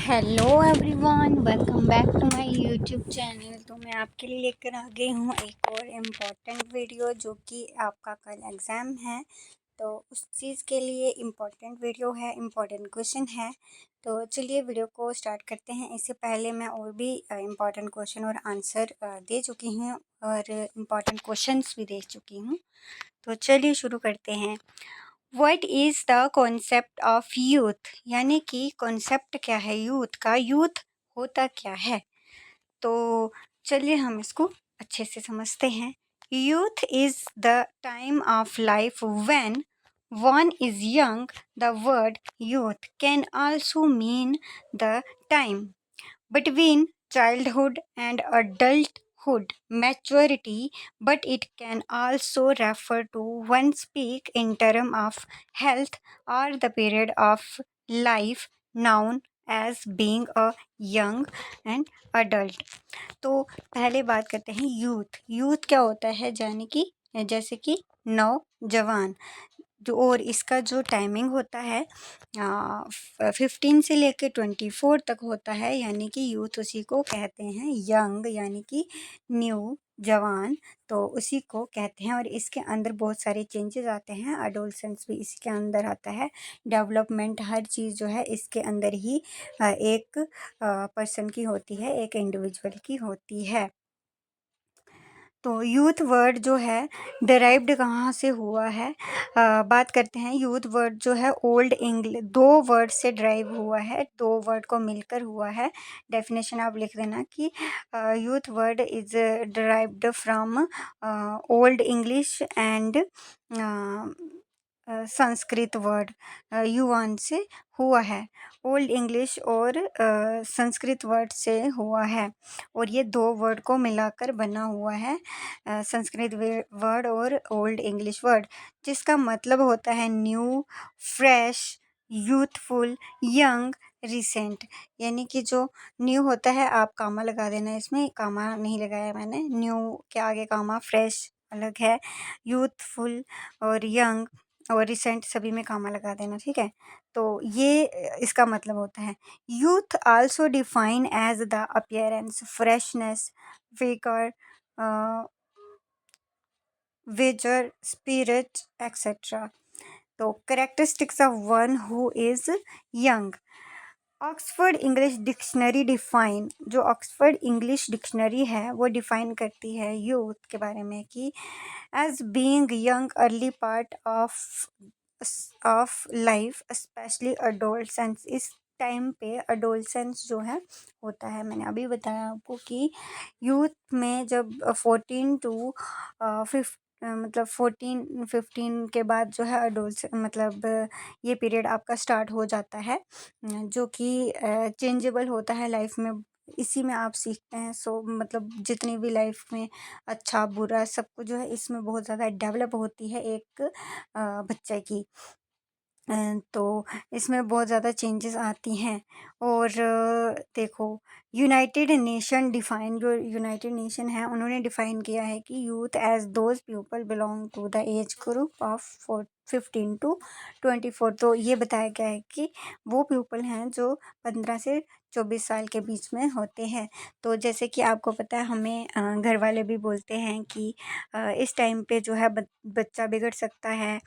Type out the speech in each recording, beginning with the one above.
Hello everyone, welcome back to my YouTube channel. तो मैं आपके लिए लेकर आ गई हूँ एक और इम्पॉर्टेंट वीडियो, जो कि आपका कल एग्ज़ाम है। तो उस चीज़ के लिए इम्पॉर्टेंट वीडियो है, इम्पॉर्टेंट क्वेश्चन है। तो चलिए वीडियो को स्टार्ट करते हैं। इससे पहले मैं और भी इम्पॉर्टेंट क्वेश्चन और आंसर दे चुकी हूँ और इम्पॉर्टेंट क्वेश्चंस भी दे चुकी हूँ। तो चलिए शुरू करते हैं। What is the concept of youth, यानी कि कॉन्सेप्ट क्या है यूथ का, यूथ होता क्या है। तो चलिए हम इसको अच्छे से समझते हैं। Youth is the time of life when one is young. The word youth can also mean the time between childhood and adulthood maturity, but it can also refer to one's peak in terms of health or the period of life known as being a young and adult. तो पहले बात करते हैं youth. Youth क्या होता है, यानी कि जैसे कि नौजवान। जो और इसका जो टाइमिंग होता है 15 से लेके 24 तक होता है, यानी कि यूथ उसी को कहते हैं। यंग यानी कि न्यू, जवान, तो उसी को कहते हैं। और इसके अंदर बहुत सारे चेंजेस आते हैं। अडोलसेंस भी इसके अंदर आता है। डेवलपमेंट हर चीज़ जो है इसके अंदर ही एक पर्सन की होती है, एक इंडिविजुअल की होती है। तो यूथ वर्ड जो है डिराइव्ड कहाँ से हुआ है, बात करते हैं। यूथ वर्ड जो है ओल्ड इंग्लिश, दो वर्ड से ड्राइव हुआ है, दो वर्ड को मिलकर हुआ है। डेफिनेशन आप लिख देना कि youth word is derived from old English and Sanskrit word युवान से हुआ है। ओल्ड इंग्लिश और संस्कृत वर्ड से हुआ है, और ये दो वर्ड को मिलाकर बना हुआ है, संस्कृत वर्ड और ओल्ड इंग्लिश वर्ड, जिसका मतलब होता है new, fresh, youthful, young, recent. यानी कि जो न्यू होता है, आप कामा लगा देना, इसमें कामा नहीं लगाया मैंने। न्यू के आगे कामा, फ्रेश अलग है, यूथफुल और यंग और रिसेंट सभी में कामा लगा देना, ठीक है। तो ये इसका मतलब होता है। Youth also define as the appearance, freshness, vigor, vigor, spirit, etc. तो characteristics of one who is young. Oxford English dictionary define, जो ऑक्सफोर्ड इंग्लिश डिक्शनरी है वो डिफाइन करती है यूथ के बारे में कि as being young early part of life, specially adolescence. इस टाइम पे अडोलसेंस जो है होता है, मैंने अभी बताया आपको कि यूथ में जब 14 टू 5 मतलब 14-15 के बाद जो है अडोल्स मतलब ये पीरियड आपका स्टार्ट हो जाता है, जो कि चेंजेबल होता है लाइफ में। इसी में आप सीखते हैं। सो मतलब जितनी भी लाइफ में अच्छा बुरा सब कुछ जो है इसमें बहुत ज़्यादा डेवलप होती है एक बच्चे की। तो इसमें बहुत ज़्यादा चेंजेस आती हैं। और देखो, यूनाइटेड नेशन डिफाइन, जो यूनाइटेड नेशन है उन्होंने डिफाइन किया है कि youth as those people belong to the age group of 15 to 24। तो ये बताया गया है कि वो पीपल हैं जो 15 से 24 साल के बीच में होते हैं। तो जैसे कि आपको पता है, हमें घर वाले भी बोलते हैं कि इस टाइम पे जो है बच्चा बिगड़ सकता है,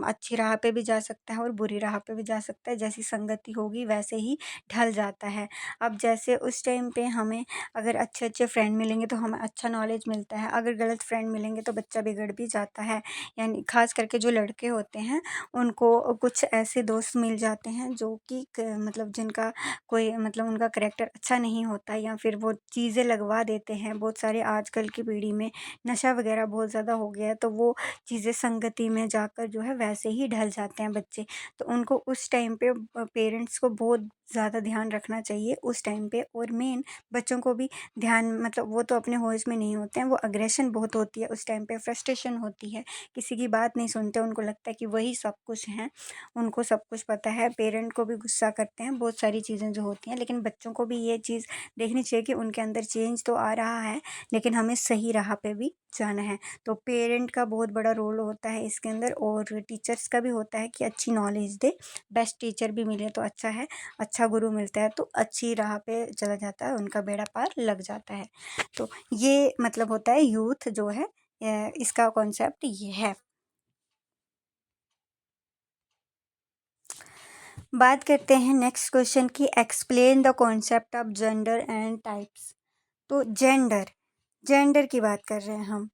अच्छी राह पे भी जा सकता है और बुरी राह पे भी जा सकता है। जैसी संगति होगी वैसे ही ढल जाता है। अब जैसे उस टाइम पे हमें अगर अच्छे अच्छे फ्रेंड मिलेंगे तो हमें अच्छा नॉलेज मिलता है, अगर गलत फ्रेंड मिलेंगे तो बच्चा बिगड़ भी जाता है। यानी खास करके जो लड़के होते हैं उनको कुछ ऐसे दोस्त मिल जाते हैं जो कि मतलब जिनका कोई मतलब उनका करेक्टर अच्छा नहीं होता, या फिर वो चीज़ें लगवा देते हैं। बहुत सारे आजकल की पीढ़ी में नशा वगैरह बहुत ज़्यादा हो गया है, तो वो चीज़ें संगति में जाकर जो है वैसे ही ढल जाते हैं बच्चे। तो उनको उस टाइम पे पेरेंट्स को बहुत ज़्यादा ध्यान रखना चाहिए उस टाइम पे, और मेन बच्चों को भी ध्यान, मतलब वो तो अपने होश में नहीं होते हैं, वो अग्रेशन बहुत होती है उस टाइम पे, फ्रस्ट्रेशन होती है, किसी की बात नहीं सुनते, उनको लगता है कि वही सब कुछ हैं, उनको सब कुछ पता है, पेरेंट को भी गुस्सा करते हैं, बहुत सारी चीज़ें जो होती हैं। लेकिन बच्चों को भी ये चीज़ देखनी चाहिए कि उनके अंदर चेंज तो आ रहा है, लेकिन हमें सही राह पे भी जाना है। तो पेरेंट का बहुत बड़ा रोल होता है इसके अंदर, और टीचर्स का भी होता है कि अच्छी नॉलेज दे, बेस्ट टीचर भी मिले तो अच्छा है, अच्छा गुरु मिलता है तो अच्छी राह पे चला जाता है, उनका बेड़ा पार लग जाता है। तो ये मतलब होता है यूथ जो है, इसका कॉन्सेप्ट ये है। बात करते हैं नेक्स्ट क्वेश्चन की, explain the concept of gender and types. तो जेंडर, जेंडर की बात कर रहे हैं हम।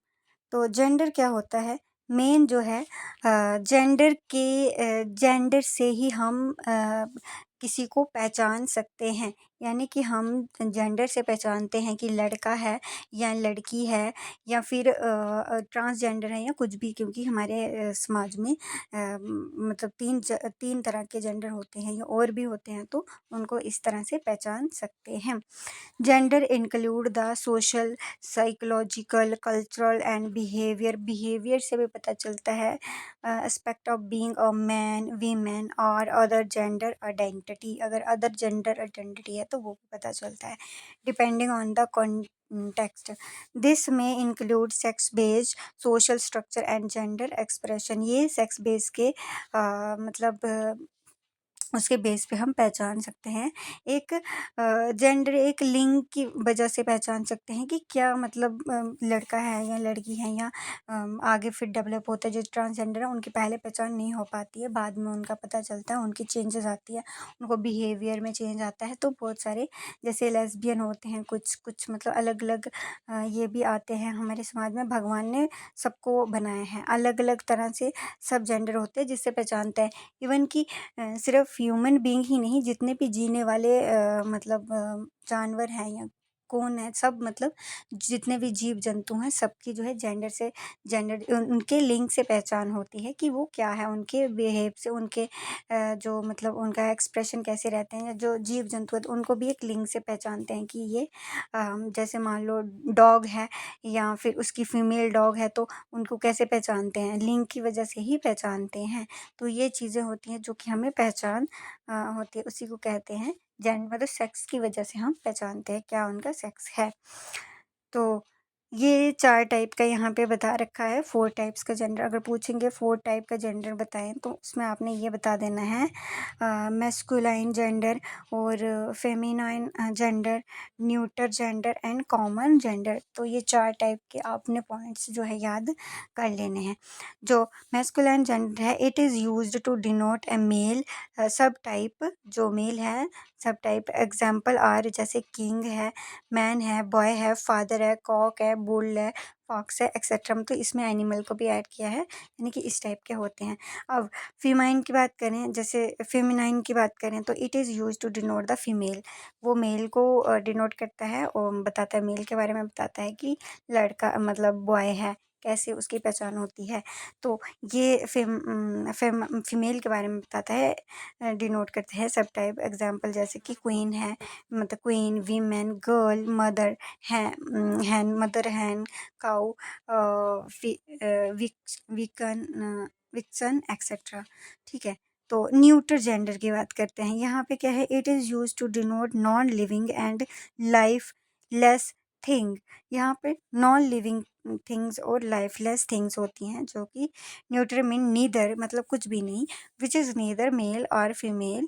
तो जेंडर क्या होता है, मेन जो है जेंडर के जेंडर से ही हम किसी को पहचान सकते हैं, यानी कि हम जेंडर से पहचानते हैं कि लड़का है या लड़की है, या फिर ट्रांसजेंडर है या कुछ भी, क्योंकि हमारे समाज में मतलब तीन तरह के जेंडर होते हैं या और भी होते हैं, तो उनको इस तरह से पहचान सकते हैं। Gender include the social, psychological, cultural and behaviour, behaviour से भी पता चलता है, aspect of being a man, women और अदर जेंडर आइडेंटिटी, अगर अदर जेंडर आइडेंटिटी है तो वो भी पता चलता है, depending on the context. This में include sex based social structure and gender expression, ये सेक्स बेस के मतलब उसके बेस पे हम पहचान सकते हैं। एक जेंडर, एक लिंग की वजह से पहचान सकते हैं कि क्या मतलब लड़का है या लड़की है, या आगे फिर डेवलप होता है। जो ट्रांसजेंडर है उनकी पहले पहचान नहीं हो पाती है, बाद में उनका पता चलता है, उनकी चेंजेस आती है, उनको बिहेवियर में चेंज आता है। तो बहुत सारे जैसे लेस्बियन होते हैं, कुछ कुछ मतलब अलग अलग ये भी आते हैं हमारे समाज में। भगवान ने सबको बनाया है अलग अलग तरह से, सब जेंडर होते हैं जिससे पहचानता है। इवन कि सिर्फ ह्यूमन बीइंग ही नहीं, जितने भी जीने वाले मतलब जानवर हैं या कौन है, सब मतलब जितने भी जीव जंतु हैं, सबकी जो है जेंडर से, जेंडर उनके लिंग से पहचान होती है कि वो क्या है, उनके बिहेव से, उनके जो मतलब उनका एक्सप्रेशन कैसे रहते हैं। जो जीव जंतु है तो उनको भी एक लिंग से पहचानते हैं कि ये जैसे मान लो डॉग है या फिर उसकी फीमेल डॉग है, तो उनको कैसे पहचानते हैं, लिंग की वजह से ही पहचानते हैं। तो ये चीज़ें होती हैं जो कि हमें पहचान होती है, उसी को कहते हैं जेंडर, मतलब सेक्स की वजह से हम पहचानते हैं क्या उनका सेक्स है। तो ये 4 टाइप का यहाँ पे बता रखा है, 4 टाइप्स का जेंडर। अगर पूछेंगे 4 टाइप का जेंडर बताएं, तो उसमें आपने ये बता देना है मैस्कुलाइन जेंडर और feminine gender, neuter gender and common gender. तो ये 4 टाइप के आपने पॉइंट्स जो है याद कर लेने हैं। जो मैस्कुलाइन जेंडर है, it is used to denote a male subtype, जो मेल है सब टाइप। एग्जाम्पल आर जैसे किंग है, मैन है, बॉय है, फादर है, कॉक है, बुल है, फॉक्स है, एक्सेट्रा। मतलब इसमें एनिमल को भी ऐड किया है, यानी कि इस टाइप के होते हैं। अब फीमाइन की बात करें, जैसे फेमिनाइन की बात करें, तो it is use to denote the female, वो मेल को डिनोट करता है और बताता है, मेल के बारे में बताता है कि लड़का मतलब बॉय है, कैसे उसकी पहचान होती है। तो ये फीमेल के बारे में बताता है, डिनोट करते हैं सब टाइप। एग्जाम्पल जैसे कि क्वीन है, मतलब क्वीन, वीमेन, गर्ल, मदर, हैन, मदर हैन, काउ, विकन, विक्सन एक्सेट्रा। ठीक है। तो न्यूटर जेंडर की बात करते हैं, यहाँ पे क्या है, it is use to denote non living and lifeless thing. यहाँ पे नॉन लिविंग थिंग्स और लाइफलेस थिंग्स होती हैं, जो कि न्यूट्रल मीन नीदर, मतलब कुछ भी नहीं, which is neither mail or female.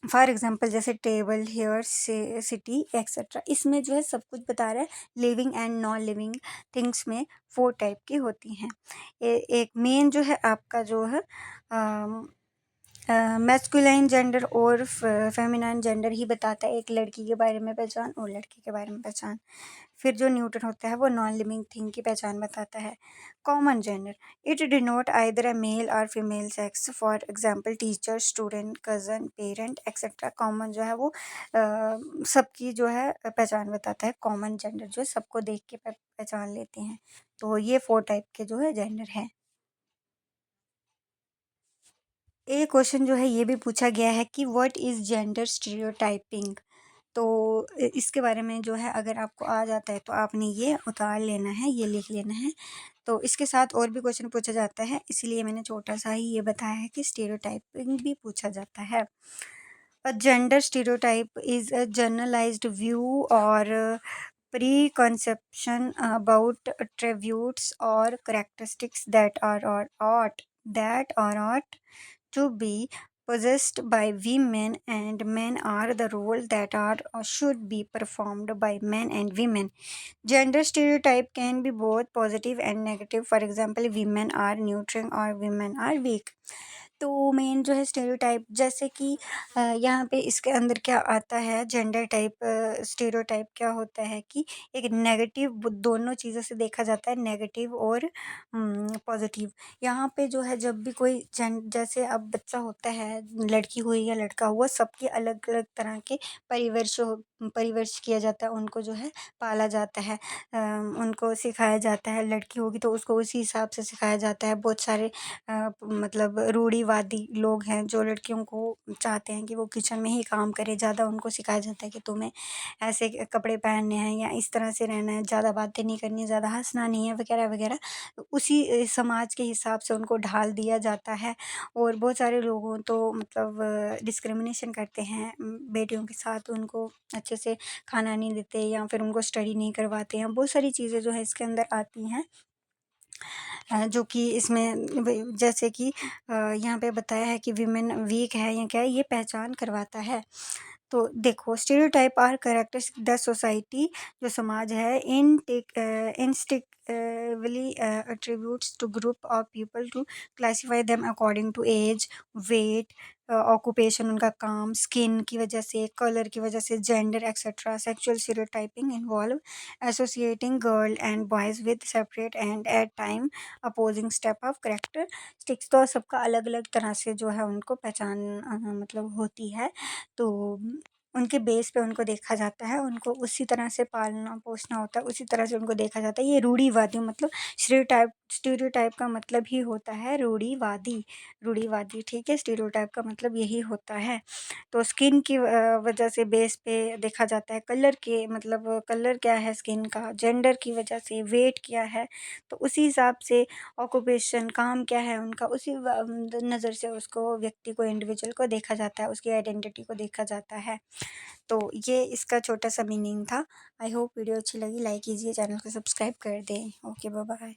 For example जैसे टेबल, हेयर, सिटी एक्सेट्रा। इसमें जो है सब कुछ बता रहा है, living and non living things में 4 टाइप की होती हैं। एक मेन जो है आपका जो है मैस्कुलाइन जेंडर और फेमिनाइन जेंडर ही बताता है, एक लड़की के बारे में पहचान और लड़के के बारे में पहचान। फिर जो न्यूटन होता है वो नॉन लिविंग थिंग की पहचान बताता है। Common gender, it denote either a male or female sex, for example teacher, student, cousin, parent etcetera. Common जो है वो सबकी जो है पहचान बताता है। कॉमन जेंडर जो है सबको देख के पहचान लेते हैं। तो ये 4 टाइप के जो है जेंडर हैं। एक क्वेश्चन जो है ये भी पूछा गया है कि व्हाट इज़ जेंडर स्टीरियोटाइपिंग। तो इसके बारे में जो है अगर आपको आ जाता है तो आपने ये उतार लेना है, ये लिख लेना है। तो इसके साथ और भी क्वेश्चन पूछा जाता है, इसीलिए मैंने छोटा-सा ही ये बताया है कि स्टीरियोटाइपिंग भी पूछा जाता है। A gender stereotype is a generalized view or preconception about attributes or characteristics that are ought to be possessed by women and men are the role that are or should be performed by men and women. Gender stereotype can be both positive and negative. For example, women are nurturing or women are weak. तो main जो है stereotype जैसे कि यहाँ पे इसके अंदर क्या आता है, जेंडर टाइप स्टेरियोटाइप क्या होता है कि एक नेगेटिव दोनों चीज़ों से देखा जाता है, नेगेटिव और पॉजिटिव। यहाँ पे जो है जब भी कोई जैसे अब बच्चा होता है, लड़की हुई या लड़का हुआ, सबके अलग अलग तरह के परिवर्ष किया जाता है, उनको जो है पाला जाता है, उनको सिखाया जाता है। लड़की होगी तो उसको उसी हिसाब से सिखाया जाता है। बहुत सारे मतलब रूढ़िवादी लोग हैं जो लड़कियों को चाहते हैं कि वो किचन में ही काम करे, ज़्यादा उनको सिखाया जाता है कि तुम्हें ऐसे कपड़े पहनने हैं या इस तरह से रहना है, ज़्यादा बातें नहीं करनी है, ज़्यादा हंसना नहीं है, वगैरह वगैरह। तो उसी समाज के हिसाब से उनको ढाल दिया जाता है। और बहुत सारे लोगों तो मतलब डिस्क्रिमिनेशन करते हैं बेटियों के साथ, उनको अच्छे से खाना नहीं देते या फिर उनको स्टडी नहीं करवाते हैं। बहुत सारी चीज़ें जो है इसके अंदर आती हैं, जो कि इसमें जैसे कि यहाँ पे बताया है कि वीमेन वीक है या क्या है, ये पहचान करवाता है। तो देखो, stereotype are characteristic the society, जो समाज है instinctively attributes to group of people to classify them according to age, weight, occupation, उनका काम, स्किन की वजह से, कलर की वजह से, gender et cetera. Sexual stereotyping involve associating girl and boys with separate and at time opposing step of characteristics. तो सबका अलग अलग तरह से जो है उनको पहचान मतलब होती है। तो उनके बेस पे उनको देखा जाता है, उनको उसी तरह से पालना-पोसना होता है, उसी तरह से उनको देखा जाता है। ये रूढ़िवादी मतलब स्टीरियोटाइप का मतलब ही होता है रूढ़िवादी, ठीक है? स्टीरियोटाइप का मतलब यही होता है। तो स्किन की वजह से बेस पे देखा जाता है, कलर के मतलब कलर क्या है स्किन का, जेंडर की वजह से, वेट क्या है, तो उसी हिसाब से ऑक्यूपेशन, काम क्या है उनका, उसी नज़र से उसको व्यक्ति को, इंडिविजुअल को देखा जाता है, उसकी आइडेंटिटी को देखा जाता है। तो ये इसका छोटा सा मीनिंग था। आई होप वीडियो अच्छी लगी, लाइक कीजिए, चैनल को सब्सक्राइब कर दें। Okay, bye bye.